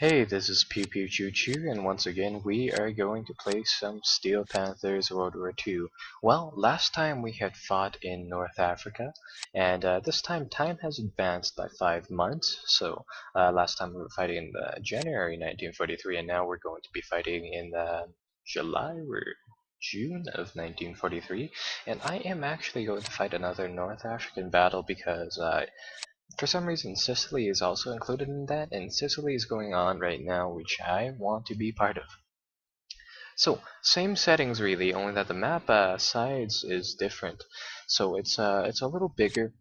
Hey, this is Pew Pew Choo Choo, and once again we are going to play some Steel Panthers World War II. Well, last time we had fought in North Africa, and this time has advanced by 5 months. So last time we were fighting in January 1943, and now we're going to be fighting in July or June of 1943. And I am actually going to fight another North African battle because for some reason, Sicily is also included in that, and Sicily is going on right now, which I want to be part of. So, same settings really, only that the map size is different. So it's a little bigger,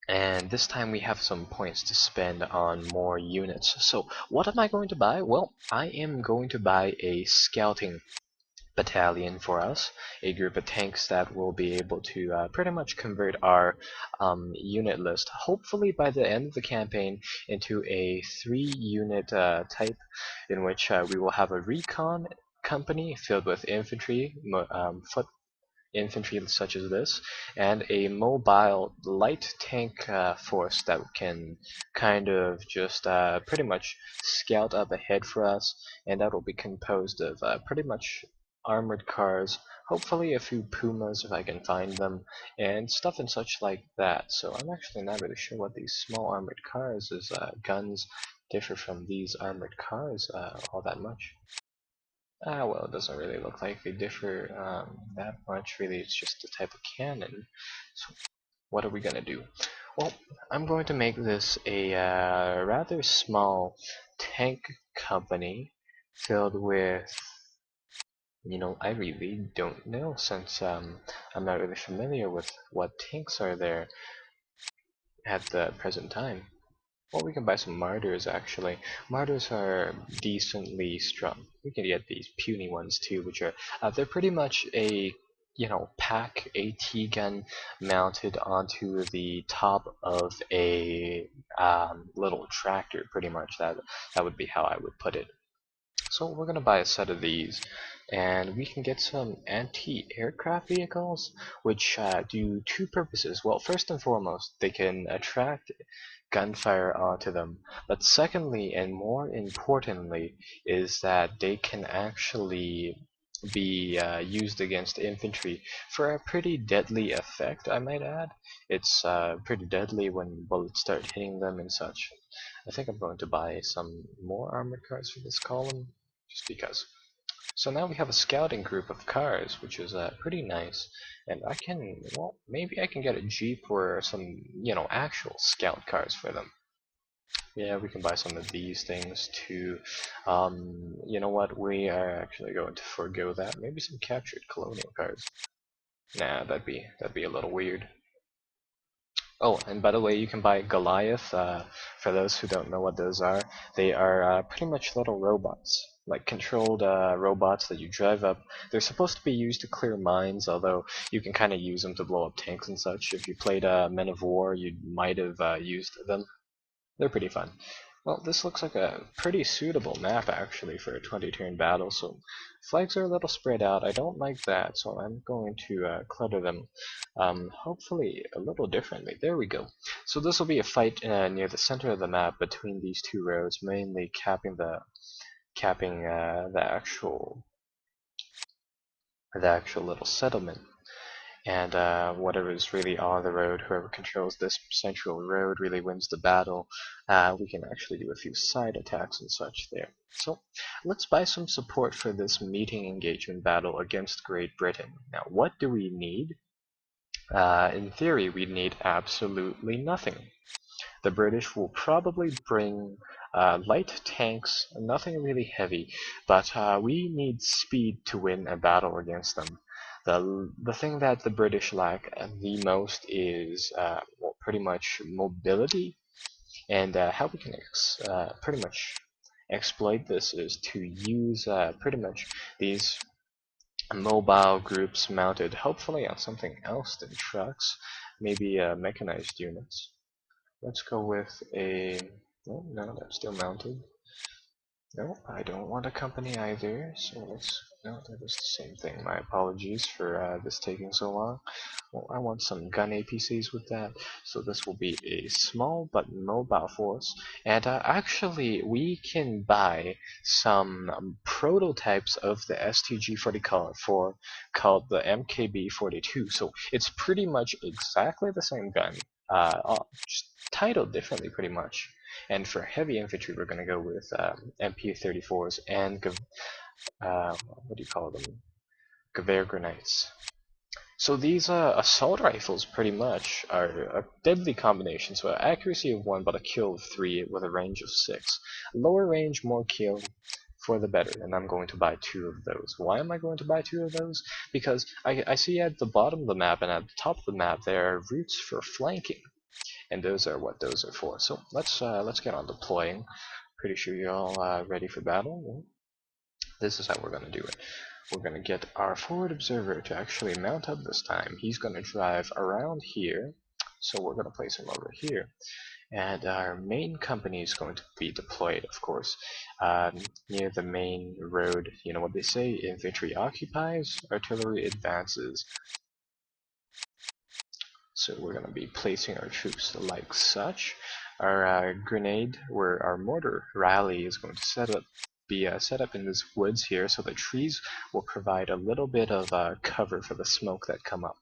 and this time we have some points to spend on more units. So, what am I going to buy? Well, I am going to buy a scouting battalion for us, a group of tanks that will be able to pretty much convert our unit list, hopefully by the end of the campaign, into a 3-unit type, in which we will have a recon company filled with infantry, foot infantry such as this, and a mobile light tank force that can kind of just pretty much scout up ahead for us, and that will be composed of pretty much armored cars, hopefully a few Pumas if I can find them, and stuff and such like that. So I'm actually not really sure what these small armored cars as guns differ from these armored cars all that much. Well, it doesn't really look like they differ that much. Really, it's just the type of cannon. So, what are we gonna do? Well, I'm going to make this a rather small tank company filled with, I really don't know since I'm not really familiar with what tanks are there at the present time. Well, we can buy some martyrs actually. Martyrs are decently strong. We can get these puny ones too, which are they're pretty much a pack AT gun mounted onto the top of a little tractor. Pretty much that would be how I would put it. So we're gonna buy a set of these, and we can get some anti-aircraft vehicles, which do two purposes. Well, first and foremost, they can attract gunfire onto them. But secondly, and more importantly, is that they can actually be used against infantry for a pretty deadly effect, I might add. It's pretty deadly when bullets start hitting them and such. I think I'm going to buy some more armored cars for this column, just because. So now we have a scouting group of cars, which is pretty nice, and well, maybe I can get a jeep or some, actual scout cars for them. Yeah, we can buy some of these things too. You know what? We are actually going to forego that. Maybe some captured colonial cars. Nah, that'd be a little weird. Oh, and by the way, you can buy Goliath. For those who don't know what those are, they are pretty much little robots, like controlled robots that you drive up. They're supposed to be used to clear mines, although you can kind of use them to blow up tanks and such. If you played Men of War, you might have used them. They're pretty fun. Well, this looks like a pretty suitable map actually for a 20-turn battle, so flags are a little spread out. I don't like that, so I'm going to clutter them hopefully a little differently. There we go. So this will be a fight near the center of the map between these two roads, mainly capping the actual little settlement. And whatever is really on the road, whoever controls this central road really wins the battle. We can actually do a few side attacks and such there. So let's buy some support for this meeting engagement battle against Great Britain. Now, what do we need? In theory, we need absolutely nothing. The British will probably bring light tanks, nothing really heavy, but we need speed to win a battle against them. The thing that the British lack the most is well, pretty much mobility, and how we can pretty much exploit this is to use pretty much these mobile groups mounted hopefully on something else than trucks, maybe mechanized units. Let's go with a... Oh, no, that's still mounted. No, I don't want a company either, so let's No, that was the same thing. My apologies for this taking so long. Well, I want some gun APCs with that, so this will be a small but mobile force. And actually, we can buy some prototypes of the STG-44 called the MKB-42. So it's pretty much exactly the same gun, just titled differently pretty much. And for heavy infantry, we're going to go with MP-34s and what do you call them? Gewehr grenades. So these assault rifles pretty much are a deadly combination. So accuracy of 1 but a kill of 3 with a range of 6. Lower range, more kill for the better, and I'm going to buy 2 of those. Why am I going to buy 2 of those? Because I see at the bottom of the map and at the top of the map there are routes for flanking, and those are what those are for. So let's get on deploying. Pretty sure you're all ready for battle. This is how we're going to do it. We're going to get our forward observer to actually mount up this time. He's going to drive around here, so we're going to place him over here. And our main company is going to be deployed, of course, near the main road. You know what they say, infantry occupies, artillery advances. So we're going to be placing our troops like such. Our grenade, where our mortar rally is going to be set up in this woods here, so the trees will provide a little bit of cover for the smoke that come up.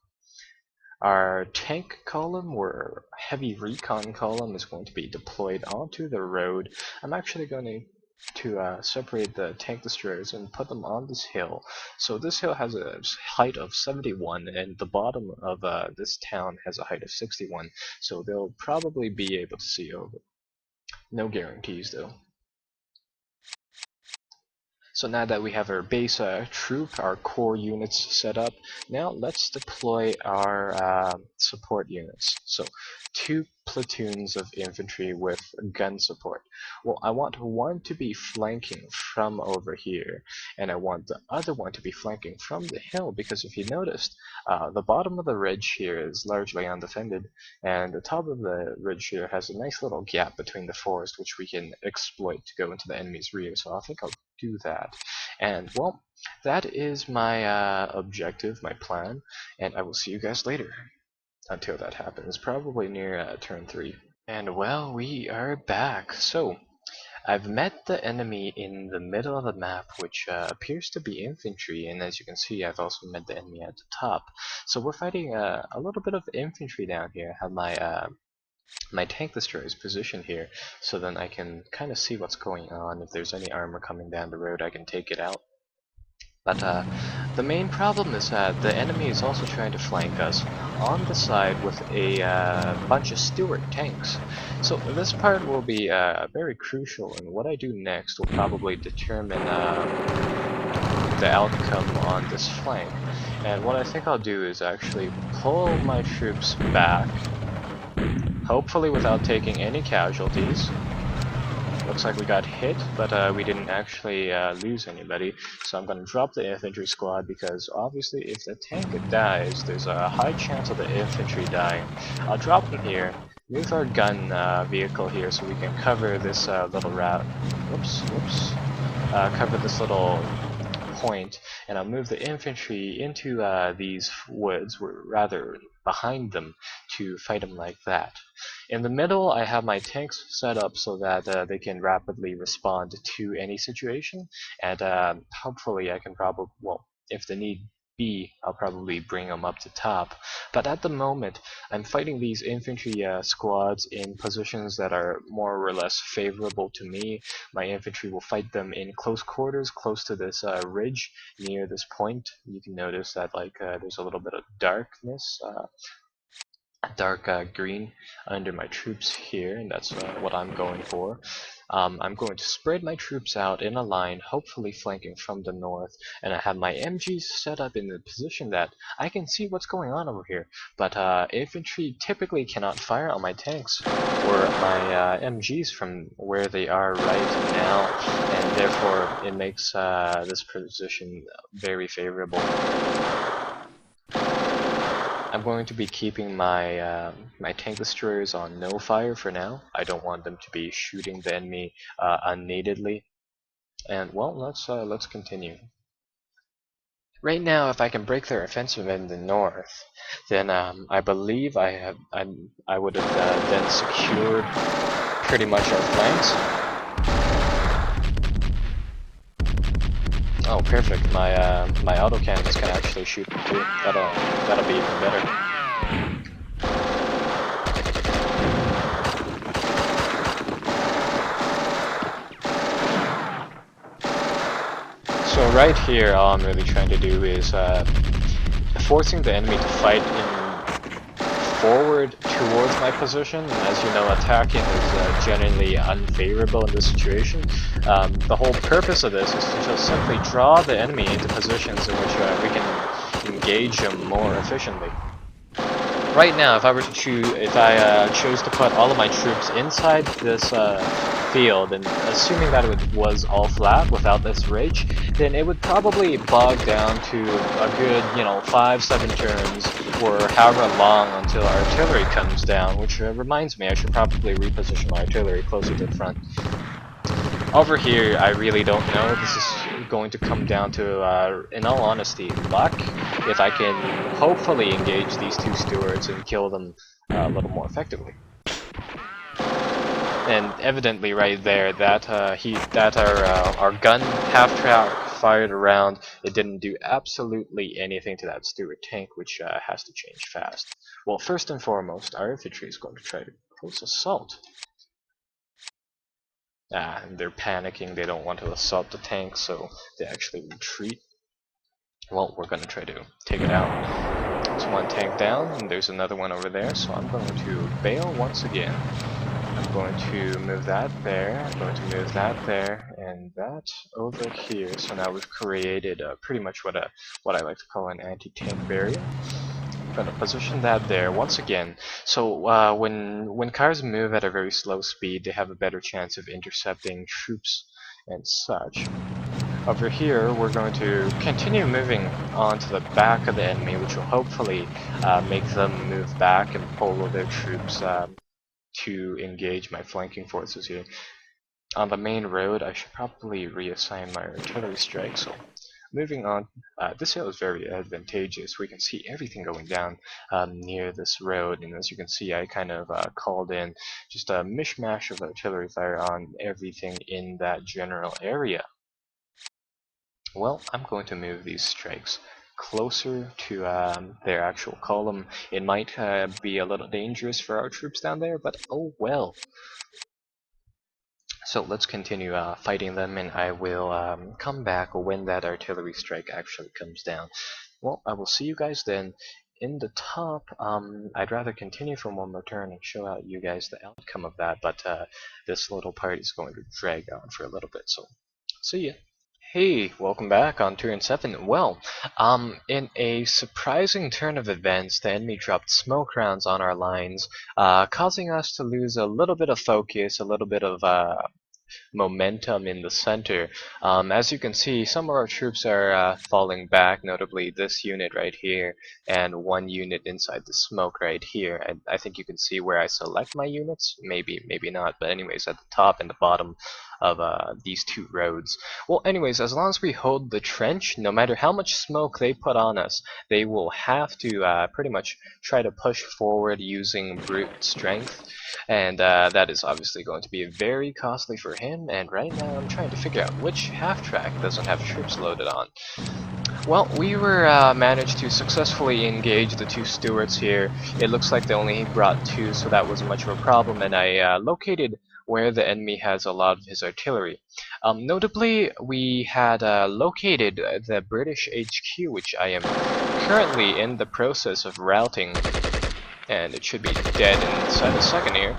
Our tank column, or heavy recon column, is going to be deployed onto the road. I'm actually going to separate the tank destroyers and put them on this hill. So this hill has a height of 71, and the bottom of this town has a height of 61. So they'll probably be able to see over. No guarantees though. So now that we have our base troop, our core units set up, now let's deploy our support units. So 2 platoons of infantry with gun support. Well, I want one to be flanking from over here, and I want the other one to be flanking from the hill, because if you noticed, the bottom of the ridge here is largely undefended, and the top of the ridge here has a nice little gap between the forest, which we can exploit to go into the enemy's rear. So I think I'll do that. And well, that is my objective, my plan, and I will see you guys later. Until that happens, probably near turn 3. And well, we are back. So I've met the enemy in the middle of the map, which appears to be infantry, and as you can see, I've also met the enemy at the top. So we're fighting a little bit of infantry down here. I have my tank destroyer is positioned here, so then I can kind of see what's going on. If there's any armor coming down the road, I can take it out. But the main problem is that the enemy is also trying to flank us on the side with a bunch of Stuart tanks. So this part will be very crucial, and what I do next will probably determine the outcome on this flank. And what I think I'll do is actually pull my troops back, hopefully without taking any casualties. Looks like we got hit, but we didn't actually lose anybody. So I'm going to drop the infantry squad, because obviously if the tank dies, there's a high chance of the infantry dying. I'll drop them here, move our gun vehicle here so we can cover this little route. Whoops. Cover this little point, and I'll move the infantry into these woods, or rather behind them, to fight them like that. In the middle, I have my tanks set up so that they can rapidly respond to any situation, and hopefully I can probably, well, if the need be, I'll probably bring them up to top. But at the moment, I'm fighting these infantry squads in positions that are more or less favorable to me. My infantry will fight them in close quarters, close to this ridge near this point. You can notice that there's a little bit of darkness, dark green under my troops here, and that's what I'm going for. I'm going to spread my troops out in a line, hopefully flanking from the north, and I have my MGs set up in the position that I can see what's going on over here. But infantry typically cannot fire on my tanks or my MGs from where they are right now, and therefore it makes this position very favorable. I'm going to be keeping my my tank destroyers on no fire for now. I don't want them to be shooting the enemy unneededly. And well, let's continue. Right now, if I can break their offensive in the north, then I believe I would have then secured pretty much our flanks. Oh, perfect! My auto cannons can actually shoot them too. That'll be even better. So right here, all I'm really trying to do is forcing the enemy to fight in forward towards my position. And as you know, attacking is generally unfavorable in this situation. The whole purpose of this is to just simply draw the enemy into positions in which we can engage them more efficiently. Right now, if I chose to put all of my troops inside this field, and assuming that it was all flat without this ridge, then it would probably bog down to a good, 5-7 turns, or however long until artillery comes down. Which reminds me, I should probably reposition my artillery closer to the front. Over here, I really don't know. This is going to come down to, in all honesty, luck. If I can hopefully engage these two stewards and kill them a little more effectively. And evidently, right there, that our gun half-track fired around, it didn't do absolutely anything to that steward tank, which has to change fast. Well, first and foremost, our infantry is going to try to close assault. They're panicking, they don't want to assault the tank, so they actually retreat. Well, we're going to try to take it out. There's one tank down, and there's another one over there, so I'm going to bail once again. I'm going to move that there, I'm going to move that there, and that over here. So now we've created pretty much what I like to call an anti-tank barrier. Gonna position that there once again. So when cars move at a very slow speed, they have a better chance of intercepting troops and such. Over here, we're going to continue moving on to the back of the enemy, which will hopefully make them move back and pull their troops to engage my flanking forces here. On the main road, I should probably reassign my artillery strike. So moving on, this hill is very advantageous. We can see everything going down near this road, and as you can see, I kind of called in just a mishmash of artillery fire on everything in that general area. Well, I'm going to move these strikes closer to their actual column. It might be a little dangerous for our troops down there, but oh well. So let's continue fighting them, and I will come back when that artillery strike actually comes down. Well, I will see you guys then. In the top, I'd rather continue for one more turn and show out you guys the outcome of that, but this little part is going to drag on for a little bit, so see ya. Hey, welcome back on turn 7. Well, in a surprising turn of events, the enemy dropped smoke rounds on our lines, causing us to lose a little bit of focus, a little bit of momentum in the center. As you can see, some of our troops are falling back, notably this unit right here, and one unit inside the smoke right here. And I think you can see where I select my units. Maybe, maybe not, but anyways, at the top and the bottom of these two roads. Well, anyways, as long as we hold the trench, no matter how much smoke they put on us, they will have to pretty much try to push forward using brute strength, and that is obviously going to be very costly for him, and right now I'm trying to figure out which half-track doesn't have troops loaded on. Well, we were managed to successfully engage the two stewards here. It looks like they only brought two, so that wasn't much of a problem, and I located where the enemy has a lot of his artillery. Notably, we had located the British HQ, which I am currently in the process of routing, and it should be dead inside a second here.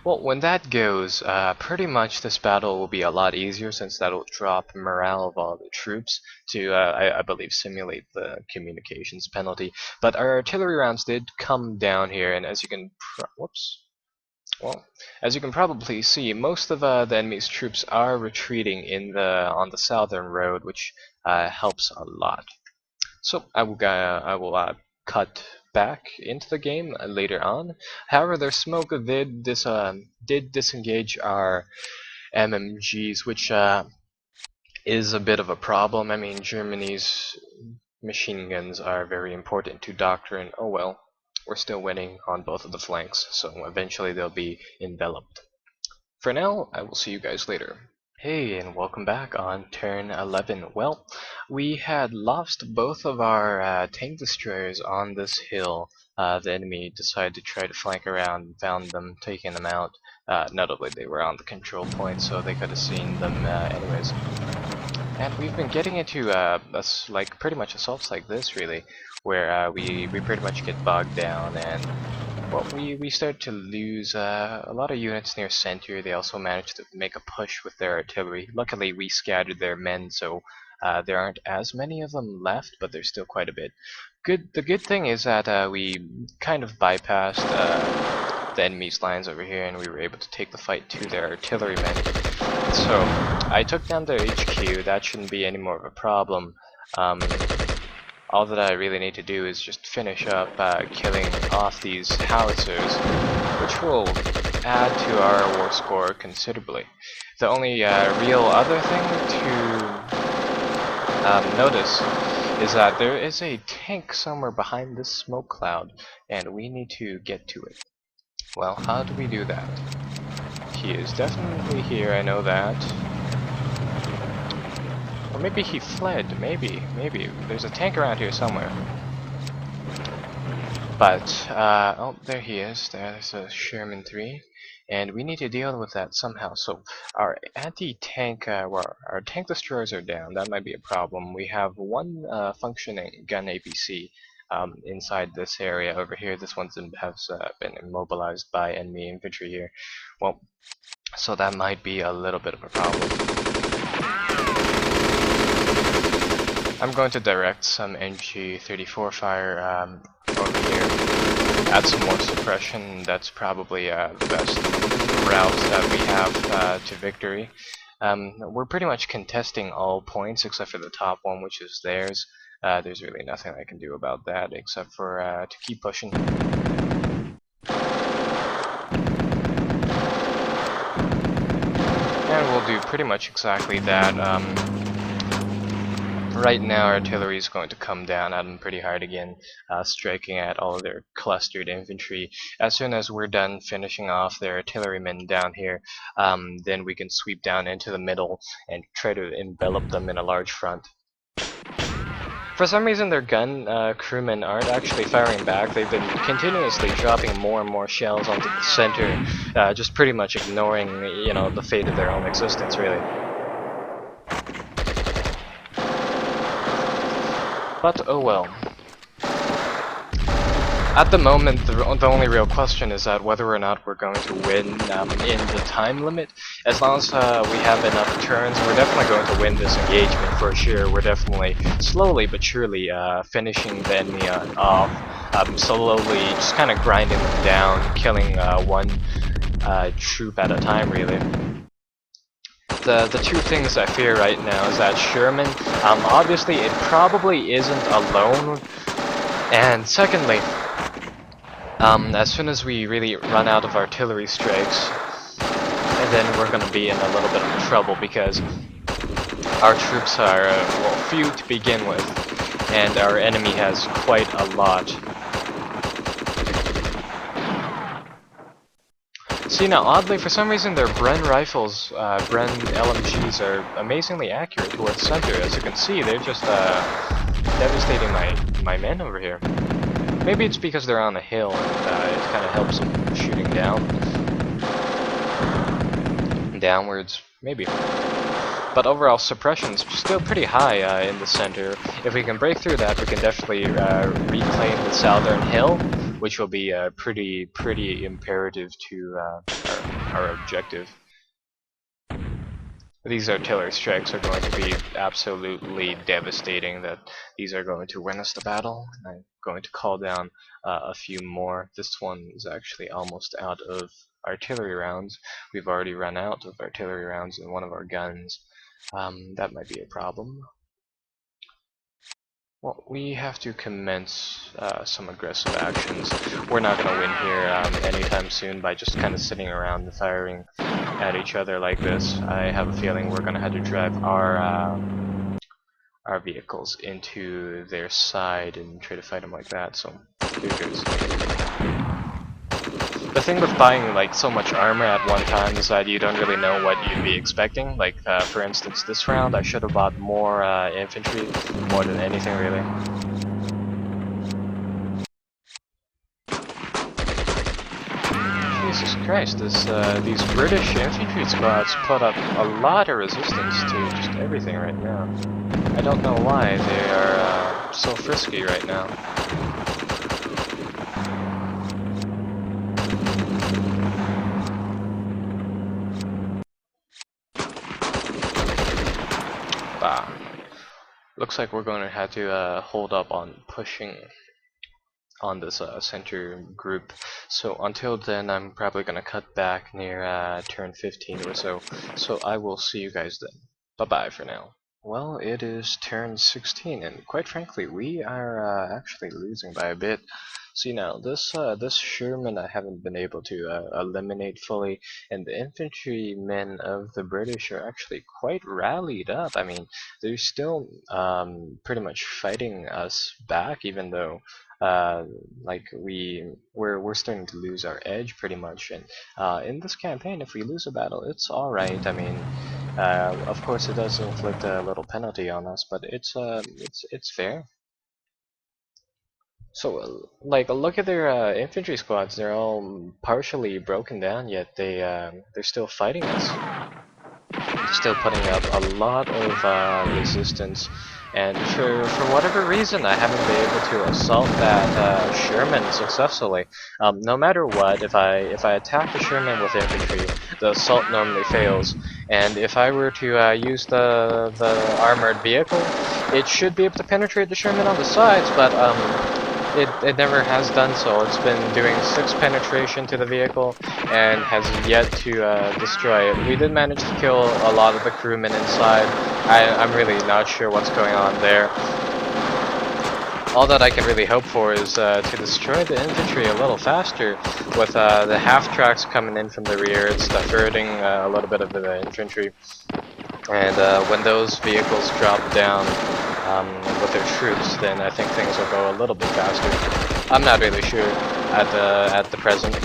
Well, when that goes, pretty much this battle will be a lot easier, since that'll drop morale of all the troops to, I believe, simulate the communications penalty. But our artillery rounds did come down here, and as you can, whoops. Well, as you can probably see, most of the enemy's troops are retreating on the southern road, which helps a lot. So I will cut back into the game later on. However, their smoke did disengage our MMGs, which is a bit of a problem. I mean, Germany's machine guns are very important to doctrine. Oh well, we're still winning on both of the flanks, so eventually they'll be enveloped. For now, I will see you guys later. Hey, and welcome back on turn 11. Well, we had lost both of our tank destroyers on this hill. The enemy decided to try to flank around and found them, taking them out. Notably, they were on the control point, so they could have seen them anyways. And we've been getting into like pretty much assaults like this, really, where we pretty much get bogged down, and well, we start to lose a lot of units near center. They also managed to make a push with their artillery. Luckily, we scattered their men, so there aren't as many of them left, but there's still quite a bit. The good thing is that we kind of bypassed the enemy's lines over here, and we were able to take the fight to their artillerymen. So I took down their HQ. That shouldn't be any more of a problem. All that I really need to do is just finish up killing off these howitzers, which will add to our war score considerably. The only real other thing to notice is that there is a tank somewhere behind this smoke cloud, and we need to get to it. Well, how do we do that? He is definitely here, I know that. Or maybe he fled, maybe. There's a tank around here somewhere. But, oh, there he is. There's a Sherman 3. And we need to deal with that somehow. So, our anti-tank, our tank destroyers are down. That might be a problem. We have one functioning gun APC inside this area over here. This one has been immobilized by enemy infantry here. Well, so that might be a little bit of a problem. I'm going to direct some MG34 fire over here. Add some more suppression. That's probably the best route that we have to victory. We're pretty much contesting all points except for the top one, which is theirs. There's really nothing I can do about that except for to keep pushing. And we'll do pretty much exactly that. Right now, artillery is going to come down at them pretty hard again, striking at all of their clustered infantry. As soon as we're done finishing off their artillerymen down here, then we can sweep down into the middle and try to envelop them in a large front. For some reason, their gun crewmen aren't actually firing back. They've been continuously dropping more and more shells onto the center, just pretty much ignoring, you know, the fate of their own existence, really. But oh well. At the moment, the only real question is that whether or not we're going to win in the time limit. As long as we have enough turns, we're definitely going to win this engagement for sure. We're definitely, slowly but surely, finishing the enemy off. Slowly, just kind of grinding them down, killing one troop at a time, really. The two things I fear right now is that Sherman, obviously it probably isn't alone, and secondly, as soon as we really run out of artillery strikes, and then we're going to be in a little bit of trouble because our troops are, well, few to begin with, and our enemy has quite a lot. See, now, oddly, for some reason, their Bren rifles, Bren LMGs are amazingly accurate towards center. As you can see, they're just devastating my men over here. Maybe it's because they're on a hill, and it kind of helps them shooting down. Downwards, maybe. But overall, suppression's still pretty high in the center. If we can break through that, we can definitely reclaim the southern hill, which will be pretty imperative to our objective. These artillery strikes are going to be absolutely devastating. That these are going to win us the battle. I'm going to call down a few more. This one is actually almost out of artillery rounds. We've already run out of artillery rounds in one of our guns. That might be a problem. Well, we have to commence some aggressive actions. We're not going to win here anytime soon by just kind of sitting around and firing at each other like this. I have a feeling we're going to have to drive our vehicles into their side and try to fight them like that. So here goes. The thing with buying like so much armor at one time is that you don't really know what you'd be expecting. Like for instance, this round I should have bought more infantry, more than anything really. Jesus Christ, these British infantry squads put up a lot of resistance to just everything right now. I don't know why they are so frisky right now. Bah. Looks like we're going to have to hold up on pushing on this center group. So until then, I'm probably going to cut back near turn 15 or so. So I will see you guys then. Bye-bye for now. Well, it is turn 16, and quite frankly, we are actually losing by a bit. See now, this Sherman I haven't been able to eliminate fully, and the infantrymen of the British are actually quite rallied up. I mean, they're still pretty much fighting us back, even though like we're starting to lose our edge pretty much. And in this campaign, if we lose a battle, it's all right. I mean. Of course, it does inflict a little penalty on us, but it's fair. So, like, look at their infantry squads. They're all partially broken down, yet they're still fighting us. Still putting up a lot of resistance, and for whatever reason, I haven't been able to assault that Sherman successfully. No matter what, if I attack the Sherman with infantry, the assault normally fails, and if I were to use the armored vehicle, it should be able to penetrate the Sherman on the sides, but it never has done so. It's been doing 6 penetration to the vehicle and has yet to destroy it. We did manage to kill a lot of the crewmen inside. I'm really not sure what's going on there. All that I can really hope for is to destroy the infantry a little faster with the half-tracks coming in from the rear. It's diverting a little bit of the infantry. And when those vehicles drop down with their troops, then I think things will go a little bit faster. I'm not really sure at the present.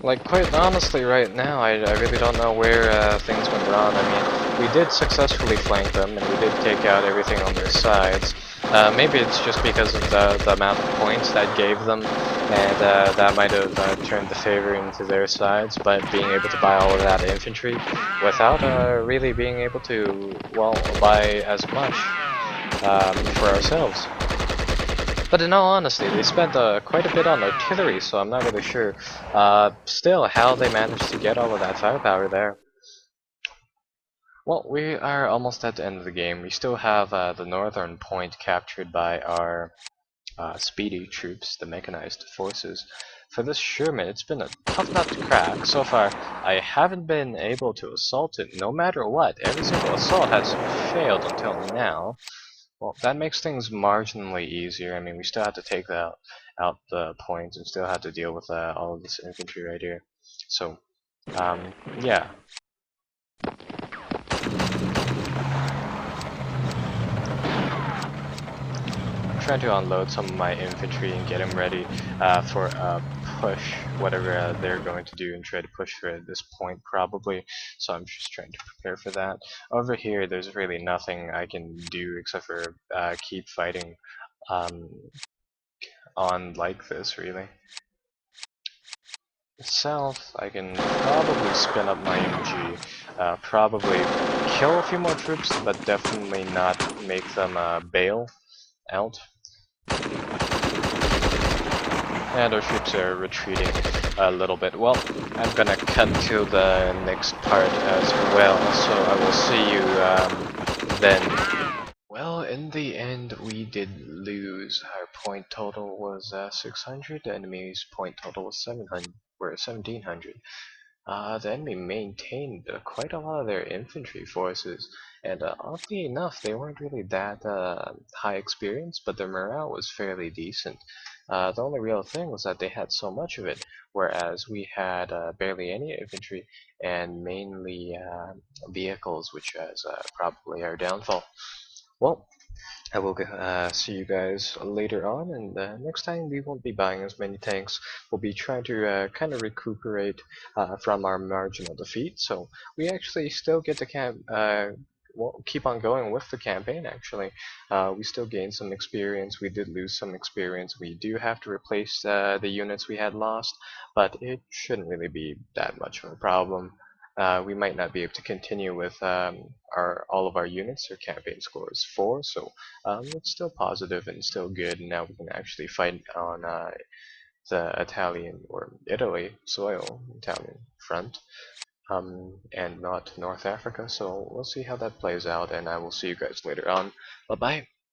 Like, quite honestly, right now, I really don't know where things went wrong. I mean, we did successfully flank them, and we did take out everything on their sides. Maybe it's just because of the amount of points that gave them, and that might have turned the favor into their sides, but being able to buy all of that infantry without really being able to, well, buy as much for ourselves. But in all honesty, they spent quite a bit on artillery, so I'm not really sure still how they managed to get all of that firepower there. Well, we are almost at the end of the game. We still have the northern point captured by our speedy troops, the mechanized forces. For this Sherman, it's been a tough nut to crack. So far, I haven't been able to assault it no matter what. Every single assault has failed until now. Well, that makes things marginally easier. I mean, we still have to take out the points and still have to deal with all of this infantry right here. So, yeah. I'm trying to unload some of my infantry and get them ready for a push, whatever they're going to do, and try to push for this point probably. So I'm just trying to prepare for that. Over here, there's really nothing I can do except for keep fighting on like this, really. South, I can probably spin up my MG, probably kill a few more troops, but definitely not make them bail out. And our troops are retreating a little bit. Well, I'm gonna cut to the next part as well, so I will see you then. Well, in the end, we did lose. Our point total was 600. The enemy's point total was 700. We're 1700. The enemy maintained quite a lot of their infantry forces, and oddly enough, they weren't really that high experience, but their morale was fairly decent. The only real thing was that they had so much of it, whereas we had barely any infantry and mainly vehicles, which is probably our downfall. Well, I will see you guys later on, and next time we won't be buying as many tanks. We'll be trying to kind of recuperate from our marginal defeat, so we actually still get to well, keep on going with the campaign. Actually, we still gain some experience. We did lose some experience. We do have to replace the units we had lost, but it shouldn't really be that much of a problem. We might not be able to continue with our all of our units. Our campaign score is 4, so it's still positive and still good. And now we can actually fight on the Italian or Italy soil, Italian front, and not North Africa. So we'll see how that plays out, and I will see you guys later on. Bye bye.